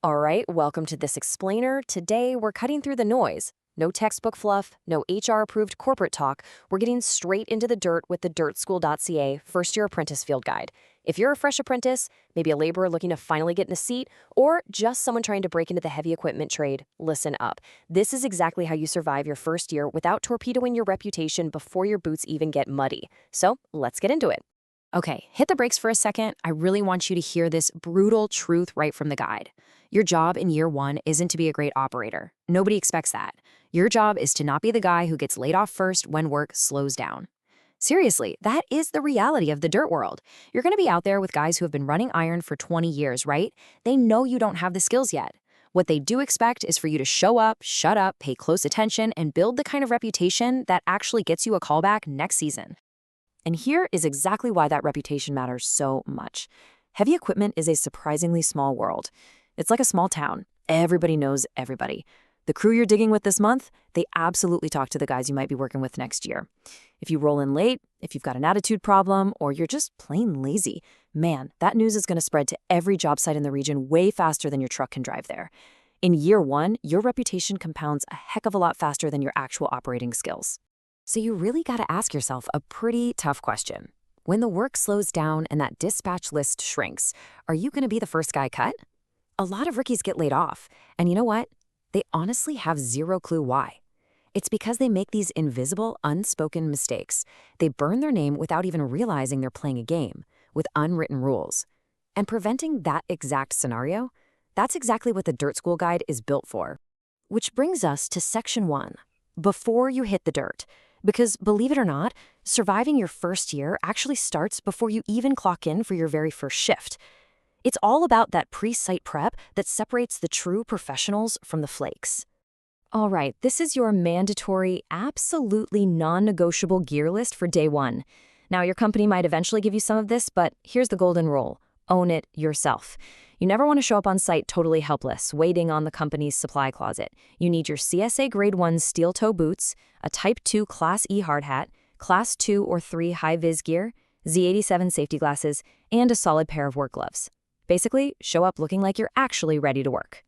All right, welcome to this explainer. Today, we're cutting through the noise. No textbook fluff, no HR-approved corporate talk. We're getting straight into the dirt with the dirtschool.ca first-year apprentice field guide. If you're a fresh apprentice, maybe a laborer looking to finally get in a seat, or just someone trying to break into the heavy equipment trade, listen up. This is exactly how you survive your first year without torpedoing your reputation before your boots even get muddy. So, let's get into it. Okay, hit the brakes for a second. I really want you to hear this brutal truth right from the guide. Your job in year one isn't to be a great operator. Nobody expects that. Your job is to not be the guy who gets laid off first when work slows down. Seriously, that is the reality of the dirt world. You're going to be out there with guys who have been running iron for 20 years, right? They know you don't have the skills yet. What they do expect is for you to show up, shut up, pay close attention, and build the kind of reputation that actually gets you a callback next season. And here is exactly why that reputation matters so much. Heavy equipment is a surprisingly small world. It's like a small town. Everybody knows everybody. The crew you're digging with this month, they absolutely talk to the guys you might be working with next year. If you roll in late, if you've got an attitude problem, or you're just plain lazy, man, that news is going to spread to every job site in the region way faster than your truck can drive there. In year one, your reputation compounds a heck of a lot faster than your actual operating skills. So you really got to ask yourself a pretty tough question. When the work slows down and that dispatch list shrinks, are you going to be the first guy cut? A lot of rookies get laid off, and you know what? They honestly have zero clue why. It's because they make these invisible, unspoken mistakes. They burn their name without even realizing they're playing a game, with unwritten rules. And preventing that exact scenario, that's exactly what the Dirt School Guide is built for. Which brings us to Section 1, before you hit the dirt. Because believe it or not, surviving your first year actually starts before you even clock in for your very first shift. It's all about that pre-site prep that separates the true professionals from the flakes. All right, this is your mandatory, absolutely non-negotiable gear list for day one. Now, your company might eventually give you some of this, but here's the golden rule. Own it yourself. You never want to show up on site totally helpless, waiting on the company's supply closet. You need your CSA Grade 1 steel-toe boots, a Type 2 Class E hard hat, Class 2 or 3 high-vis gear, Z87 safety glasses, and a solid pair of work gloves. Basically, show up looking like you're actually ready to work.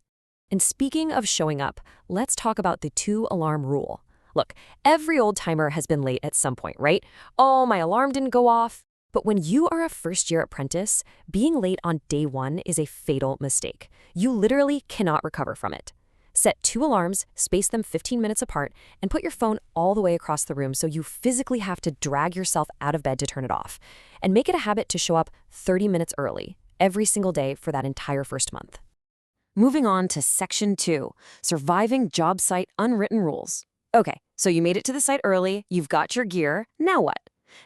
And speaking of showing up, let's talk about the 2-alarm rule. Look, every old-timer has been late at some point, right? Oh, my alarm didn't go off. But when you are a first-year apprentice, being late on day one is a fatal mistake. You literally cannot recover from it. Set 2 alarms, space them 15 minutes apart, and put your phone all the way across the room so you physically have to drag yourself out of bed to turn it off. And make it a habit to show up 30 minutes early, every single day for that entire first month. Moving on to Section 2, Surviving Job Site Unwritten Rules. Okay, so you made it to the site early, you've got your gear, now what?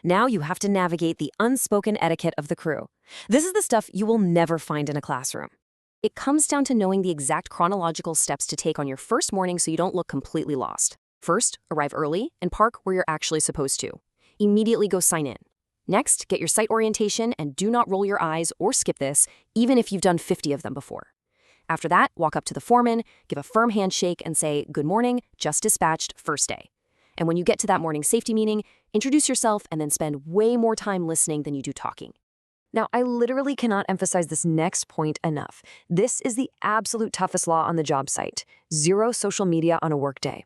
Now you have to navigate the unspoken etiquette of the crew. This is the stuff you will never find in a classroom. It comes down to knowing the exact chronological steps to take on your first morning so you don't look completely lost. First, arrive early and park where you're actually supposed to. Immediately go sign in. Next, get your site orientation and do not roll your eyes or skip this, even if you've done 50 of them before. After that, walk up to the foreman, give a firm handshake, and say, "Good morning, just dispatched, first day." And when you get to that morning safety meeting, introduce yourself and then spend way more time listening than you do talking. Now, I literally cannot emphasize this next point enough. This is the absolute toughest law on the job site. 0 social media on a workday.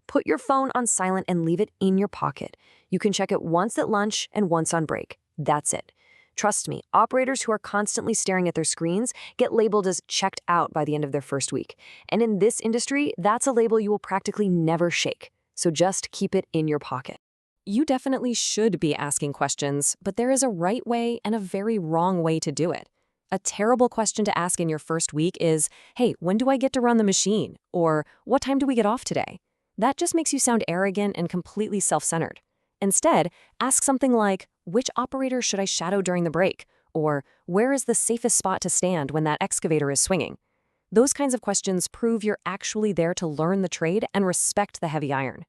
Put your phone on silent and leave it in your pocket. You can check it once at lunch and once on break. That's it. Trust me, operators who are constantly staring at their screens get labeled as checked out by the end of their first week. And in this industry, that's a label you will practically never shake. So just keep it in your pocket. You definitely should be asking questions, but there is a right way and a very wrong way to do it. A terrible question to ask in your first week is, "Hey, when do I get to run the machine?" Or, "What time do we get off today?" That just makes you sound arrogant and completely self-centered. Instead, ask something like, "Which operator should I shadow during the break?" Or, "Where is the safest spot to stand when that excavator is swinging?" Those kinds of questions prove you're actually there to learn the trade and respect the heavy iron.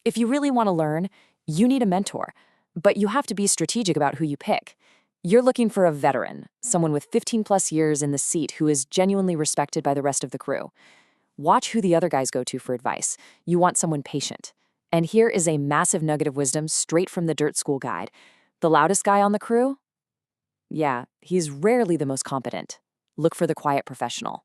If you really want to learn, you need a mentor, but you have to be strategic about who you pick. You're looking for a veteran, someone with 15+ years in the seat who is genuinely respected by the rest of the crew. Watch who the other guys go to for advice. You want someone patient. And here is a massive nugget of wisdom straight from the Dirt School Guide. The loudest guy on the crew? Yeah, he's rarely the most competent. Look for the quiet professional.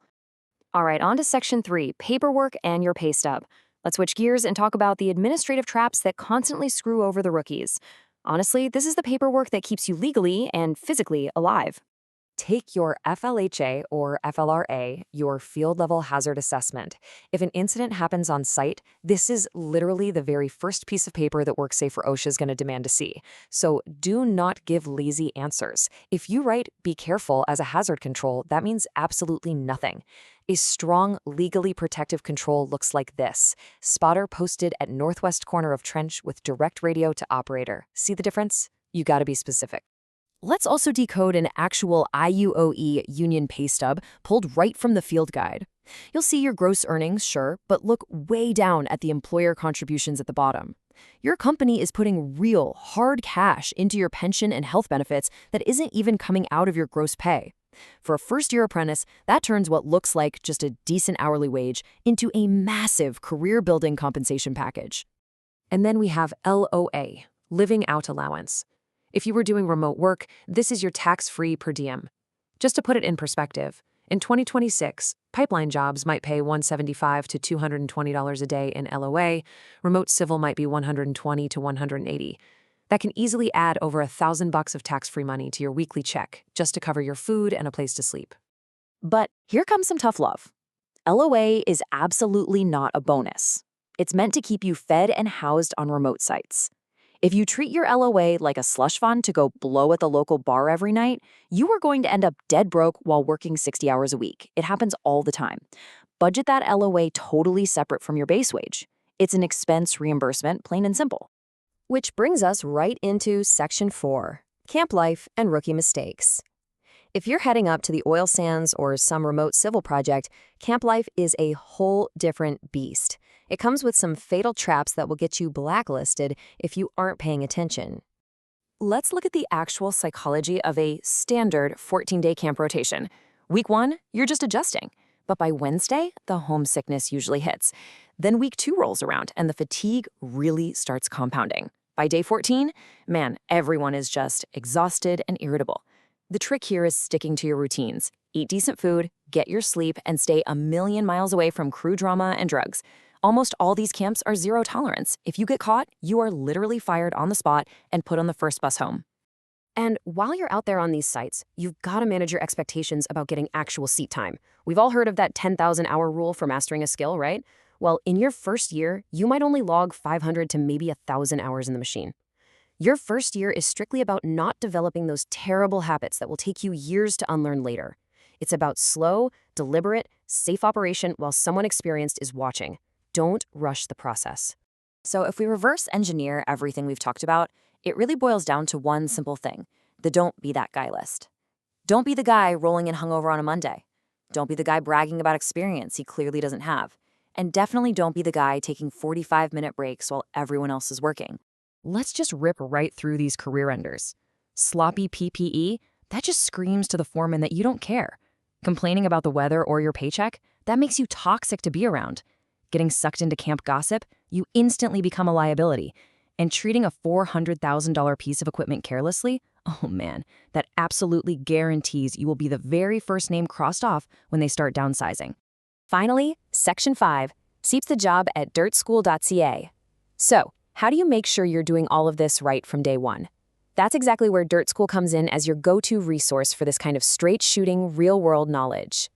All right, on to Section 3, paperwork and your pay stub. Let's switch gears and talk about the administrative traps that constantly screw over the rookies. Honestly, this is the paperwork that keeps you legally and physically alive. Take your FLHA or FLRA, your field level hazard assessment. If an incident happens on site, this is literally the very first piece of paper that WorkSafe for OSHA is going to demand to see. So do not give lazy answers. If you write "be careful" as a hazard control, that means absolutely nothing. A strong, legally protective control looks like this. Spotter posted at northwest corner of trench with direct radio to operator. See the difference? You gotta be specific. Let's also decode an actual IUOE union pay stub pulled right from the field guide. You'll see your gross earnings, sure, but look way down at the employer contributions at the bottom. Your company is putting real, hard cash into your pension and health benefits that isn't even coming out of your gross pay. For a first-year apprentice, that turns what looks like just a decent hourly wage into a massive career-building compensation package. And then we have LOA, living out allowance. If you were doing remote work, this is your tax-free per diem. Just to put it in perspective, in 2026, pipeline jobs might pay $175 to $220 a day in LOA, remote civil might be $120 to $180. That can easily add over $1,000 of tax-free money to your weekly check just to cover your food and a place to sleep. But here comes some tough love. LOA is absolutely not a bonus. It's meant to keep you fed and housed on remote sites. If you treat your LOA like a slush fund to go blow at the local bar every night, you are going to end up dead broke while working 60 hours a week. It happens all the time. Budget that LOA totally separate from your base wage. It's an expense reimbursement, plain and simple. Which brings us right into Section 4, camp life and rookie mistakes. If you're heading up to the oil sands or some remote civil project, camp life is a whole different beast. It comes with some fatal traps that will get you blacklisted if you aren't paying attention. Let's look at the actual psychology of a standard 14-day camp rotation. Week 1, you're just adjusting. But by Wednesday, the homesickness usually hits. Then week 2 rolls around and the fatigue really starts compounding. By day 14, man, everyone is just exhausted and irritable. The trick here is sticking to your routines. Eat decent food, get your sleep, and stay a million miles away from crew drama and drugs. Almost all these camps are zero tolerance. If you get caught, you are literally fired on the spot and put on the first bus home. And while you're out there on these sites, you've got to manage your expectations about getting actual seat time. We've all heard of that 10,000-hour rule for mastering a skill, right? Well, in your first year, you might only log 500 to maybe 1,000 hours in the machine. Your first year is strictly about not developing those terrible habits that will take you years to unlearn later. It's about slow, deliberate, safe operation while someone experienced is watching. Don't rush the process. So if we reverse engineer everything we've talked about, it really boils down to one simple thing, the don't be that guy list. Don't be the guy rolling in hungover on a Monday. Don't be the guy bragging about experience he clearly doesn't have. And definitely don't be the guy taking 45-minute breaks while everyone else is working. Let's just rip right through these career enders. Sloppy PPE, that just screams to the foreman that you don't care. Complaining about the weather or your paycheck, that makes you toxic to be around. Getting sucked into camp gossip, you instantly become a liability. And treating a $400,000 piece of equipment carelessly, oh man, that absolutely guarantees you will be the very first name crossed off when they start downsizing. Finally, Section 5, seeps the job at dirtschool.ca. So, how do you make sure you're doing all of this right from day one? That's exactly where Dirt School comes in as your go-to resource for this kind of straight-shooting, real-world knowledge.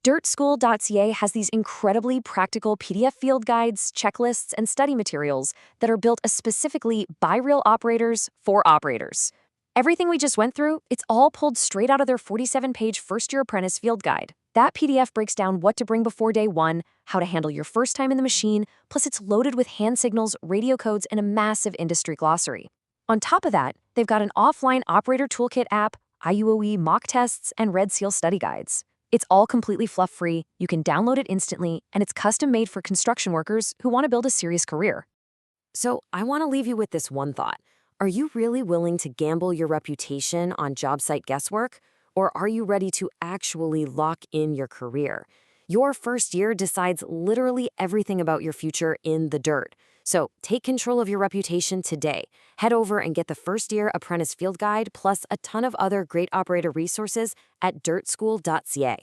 Dirtschool.ca has these incredibly practical PDF field guides, checklists, and study materials that are built specifically by real operators for operators. Everything we just went through, it's all pulled straight out of their 47-page first-year apprentice field guide. That PDF breaks down what to bring before day one, how to handle your first time in the machine, plus it's loaded with hand signals, radio codes, and a massive industry glossary. On top of that, they've got an offline operator toolkit app, IUOE mock tests, and Red Seal study guides. It's all completely fluff-free, you can download it instantly, and it's custom-made for construction workers who want to build a serious career. So I want to leave you with this one thought. Are you really willing to gamble your reputation on job site guesswork? Or are you ready to actually lock in your career? Your first year decides literally everything about your future in the dirt. So take control of your reputation today. Head over and get the first year apprentice field guide plus a ton of other great operator resources at dirtschool.ca.